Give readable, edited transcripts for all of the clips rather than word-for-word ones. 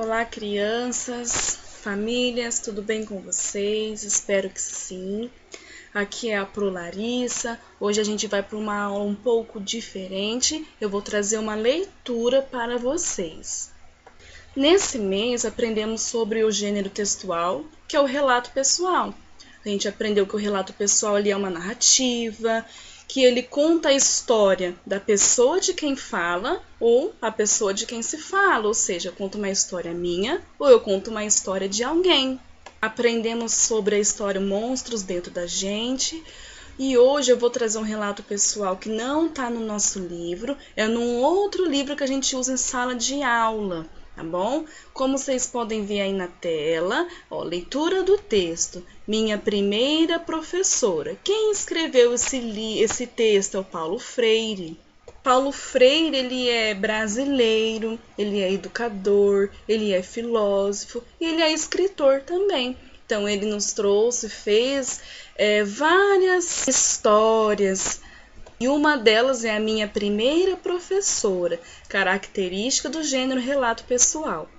Olá, crianças, famílias, tudo bem com vocês? Espero que sim. Aqui é a Pro Larissa. Hoje a gente vai para uma aula um pouco diferente. Eu vou trazer uma leitura para vocês. Nesse mês aprendemos sobre o gênero textual, que é o relato pessoal. A gente aprendeu que o relato pessoal é uma narrativa, que ele conta a história da pessoa de quem fala ou a pessoa de quem se fala, ou seja, eu conto uma história minha ou eu conto uma história de alguém. Aprendemos sobre a história Monstros Dentro da Gente e hoje eu vou trazer um relato pessoal que não está no nosso livro, é num outro livro que a gente usa em sala de aula. Tá bom? Como vocês podem ver aí na tela, leitura do texto. Minha primeira professora. Quem escreveu esse texto é o Paulo Freire. Paulo Freire, ele é brasileiro, ele é educador, ele é filósofo e ele é escritor também. Então, ele nos fez várias histórias. E uma delas é a minha primeira professora, característica do gênero relato pessoal.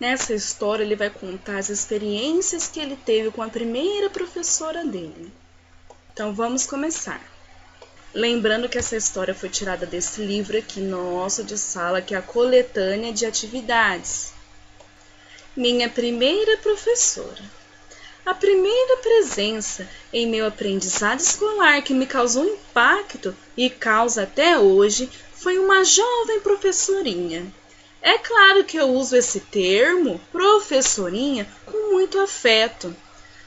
Nessa história, ele vai contar as experiências que ele teve com a primeira professora dele. Então, vamos começar. Lembrando que essa história foi tirada desse livro aqui nosso de sala, que é a coletânea de atividades. Minha primeira professora. A primeira presença em meu aprendizado escolar que me causou impacto e causa até hoje foi uma jovem professorinha. É claro que eu uso esse termo, professorinha, com muito afeto.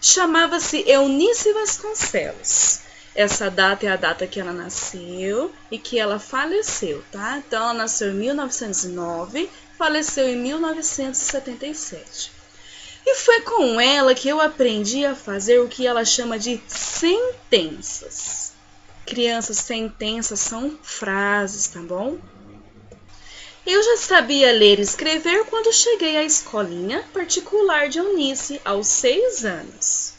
Chamava-se Eunice Vasconcelos. Essa data é a data que ela nasceu e que ela faleceu, tá? Então, ela nasceu em 1909, faleceu em 1977. E foi com ela que eu aprendi a fazer o que ela chama de sentenças. Crianças, sentenças são frases, tá bom? Eu já sabia ler e escrever quando cheguei à escolinha particular de Eunice, aos 6 anos.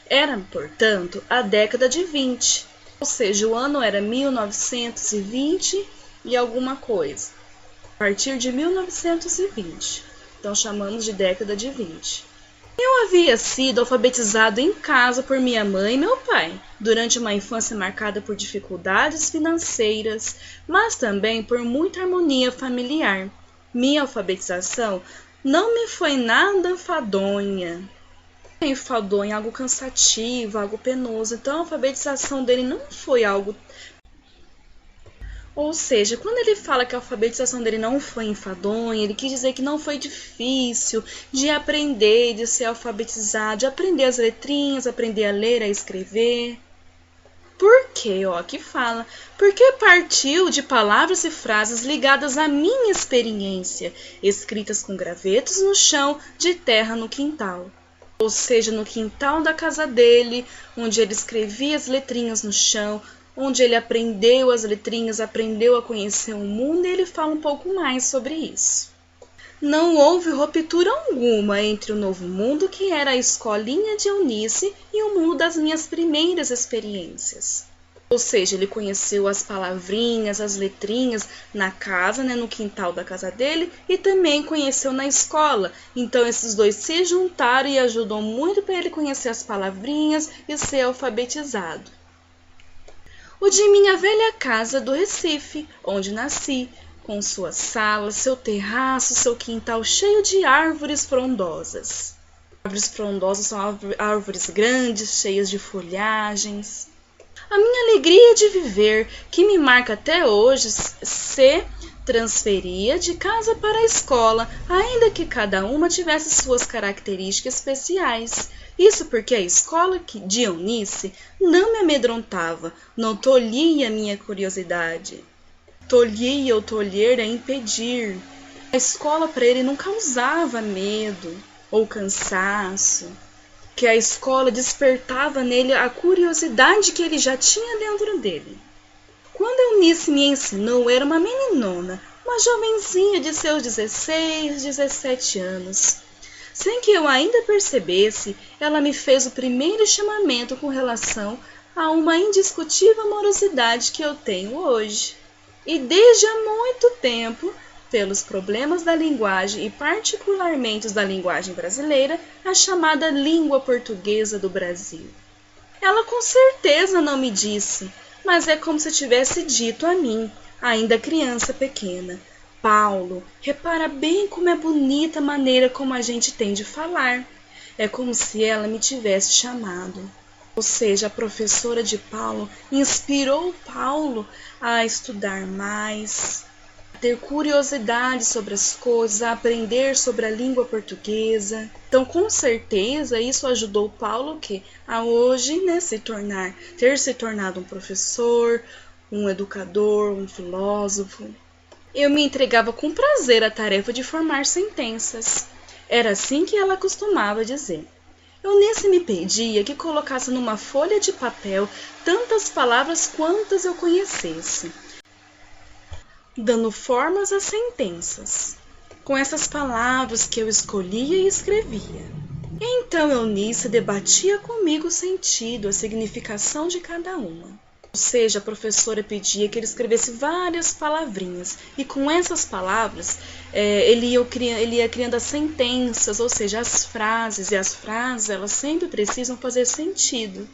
Era, portanto, a década de 20, ou seja, o ano era 1920 e alguma coisa. A partir de 1920. Então, chamamos de década de 20. Eu havia sido alfabetizado em casa por minha mãe e meu pai, durante uma infância marcada por dificuldades financeiras, mas também por muita harmonia familiar. Minha alfabetização não me foi nada enfadonha. Enfadonha, algo cansativo, algo penoso. Então, a alfabetização dele não foi algo... Ou seja, quando ele fala que a alfabetização dele não foi enfadonha, ele quis dizer que não foi difícil de aprender, de ser alfabetizado, de aprender as letrinhas, aprender a ler, a escrever. Por quê? Aqui fala. Porque partiu de palavras e frases ligadas à minha experiência, escritas com gravetos no chão, de terra no quintal. Ou seja, no quintal da casa dele, onde ele escrevia as letrinhas no chão, onde ele aprendeu as letrinhas, aprendeu a conhecer o mundo, e ele fala um pouco mais sobre isso. Não houve ruptura alguma entre o novo mundo, que era a escolinha de Eunice, e o mundo das minhas primeiras experiências. Ou seja, ele conheceu as palavrinhas, as letrinhas na casa, no quintal da casa dele, e também conheceu na escola. Então, esses dois se juntaram e ajudou muito para ele conhecer as palavrinhas e ser alfabetizado. O de minha velha casa do Recife, onde nasci, com sua sala, seu terraço, seu quintal cheio de árvores frondosas. Árvores frondosas são árvores grandes, cheias de folhagens. A minha alegria de viver, que me marca até hoje, se transferia de casa para a escola, ainda que cada uma tivesse suas características especiais. Isso porque a escola de Eunice não me amedrontava, não tolhia minha curiosidade. Tolhia ou tolher é impedir. A escola para ele não causava medo ou cansaço, que a escola despertava nele a curiosidade que ele já tinha dentro dele. Quando Eunice me ensinou, era uma meninona, uma jovenzinha de seus 16, 17 anos. Sem que eu ainda percebesse, ela me fez o primeiro chamamento com relação a uma indiscutível amorosidade que eu tenho hoje. E desde há muito tempo pelos problemas da linguagem e particularmente os da linguagem brasileira, a chamada língua portuguesa do Brasil. Ela com certeza não me disse, mas é como se tivesse dito a mim, ainda criança pequena: Paulo, repara bem como é bonita a maneira como a gente tem de falar. É como se ela me tivesse chamado. Ou seja, a professora de Paulo inspirou Paulo a estudar mais, a ter curiosidade sobre as coisas, a aprender sobre a língua portuguesa. Então, com certeza, isso ajudou Paulo a hoje, ter se tornado um professor, um educador, um filósofo. Eu me entregava com prazer à tarefa de formar sentenças. Era assim que ela costumava dizer. Eunice me pedia que colocasse numa folha de papel tantas palavras quantas eu conhecesse, dando formas às sentenças, com essas palavras que eu escolhia e escrevia. Então Eunice debatia comigo o sentido, a significação de cada uma. Ou seja, a professora pedia que ele escrevesse várias palavrinhas, e com essas palavras ele ia criando as sentenças, ou seja, as frases, e as frases elas sempre precisam fazer sentido.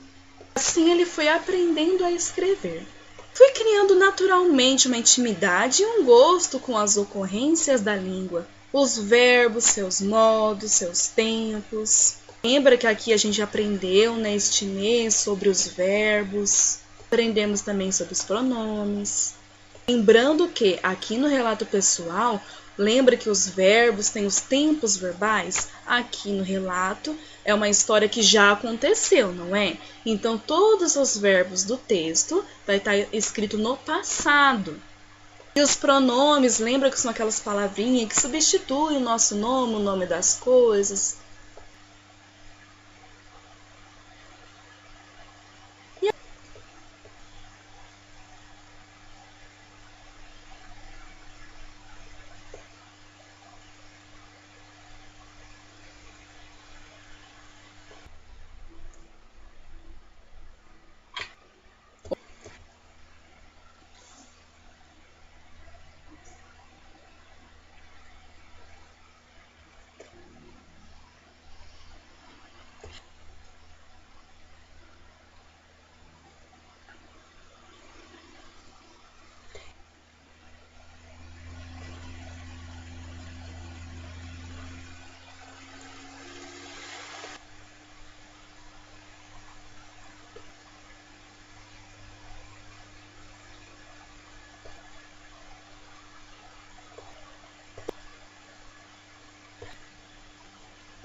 Assim ele foi aprendendo a escrever. Fui criando naturalmente uma intimidade e um gosto com as ocorrências da língua, os verbos, seus modos, seus tempos. Lembra que aqui a gente aprendeu este mês sobre os verbos? Aprendemos também sobre os pronomes. Lembrando que aqui no relato pessoal, lembra que os verbos têm os tempos verbais? Aqui no relato é uma história que já aconteceu, não é? Então todos os verbos do texto vai estar escrito no passado. E os pronomes, lembra que são aquelas palavrinhas que substituem o nosso nome, o nome das coisas.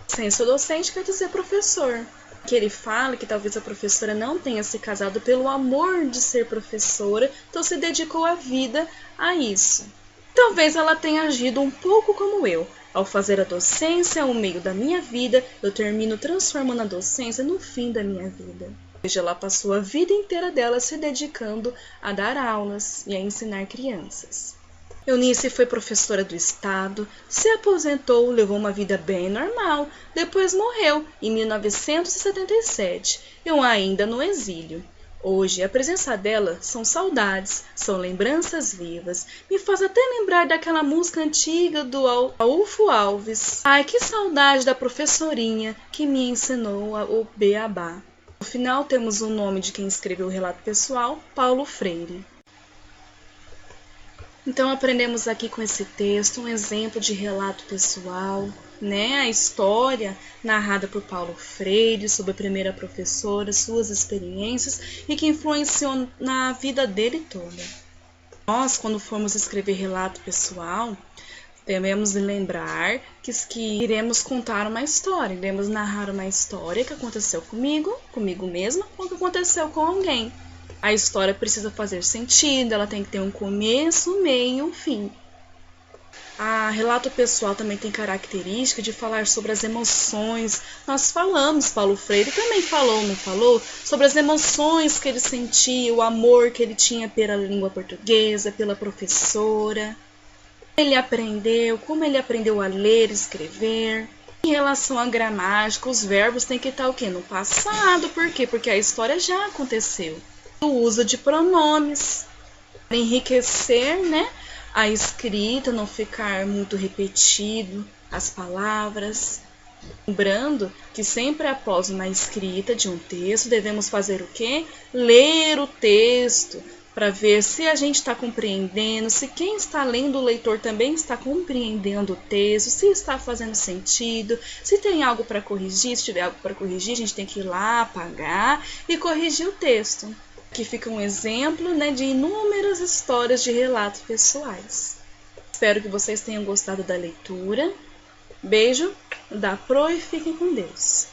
Senso docente quer dizer professor. Que ele fala que talvez a professora não tenha se casado pelo amor de ser professora, então se dedicou a vida a isso. Talvez ela tenha agido um pouco como eu. Ao fazer a docência o meio da minha vida, eu termino transformando a docência no fim da minha vida. Ou seja, ela passou a vida inteira dela se dedicando a dar aulas e a ensinar crianças. Eunice foi professora do estado, se aposentou, levou uma vida bem normal, depois morreu em 1977, eu ainda no exílio. Hoje, a presença dela são saudades, são lembranças vivas, me faz até lembrar daquela música antiga do Aulfo Alves. Ai, que saudade da professorinha que me ensinou o beabá. No final temos o nome de quem escreveu o relato pessoal, Paulo Freire. Então aprendemos aqui com esse texto um exemplo de relato pessoal, a história narrada por Paulo Freire sobre a primeira professora, suas experiências e que influenciou na vida dele toda. Nós, quando formos escrever relato pessoal, devemos lembrar que iremos contar uma história, iremos narrar uma história que aconteceu comigo mesma, ou que aconteceu com alguém. A história precisa fazer sentido, ela tem que ter um começo, um meio e um fim. A relato pessoal também tem característica de falar sobre as emoções. Nós falamos, Paulo Freire também falou, não falou? Sobre as emoções que ele sentia, o amor que ele tinha pela língua portuguesa, pela professora. Como ele aprendeu a ler e escrever. Em relação à gramática, os verbos têm que estar o quê? No passado. Por quê? Porque a história já aconteceu. O uso de pronomes para enriquecer, a escrita, não ficar muito repetido as palavras. Lembrando que sempre após uma escrita de um texto, devemos fazer o quê? Ler o texto, para ver se a gente está compreendendo, se quem está lendo, o leitor também está compreendendo o texto, se está fazendo sentido, se tem algo para corrigir, se tiver algo para corrigir, a gente tem que ir lá, apagar e corrigir o texto. Aqui fica um exemplo, né, de inúmeras histórias de relatos pessoais. Espero que vocês tenham gostado da leitura. Beijo da Pro e fiquem com Deus.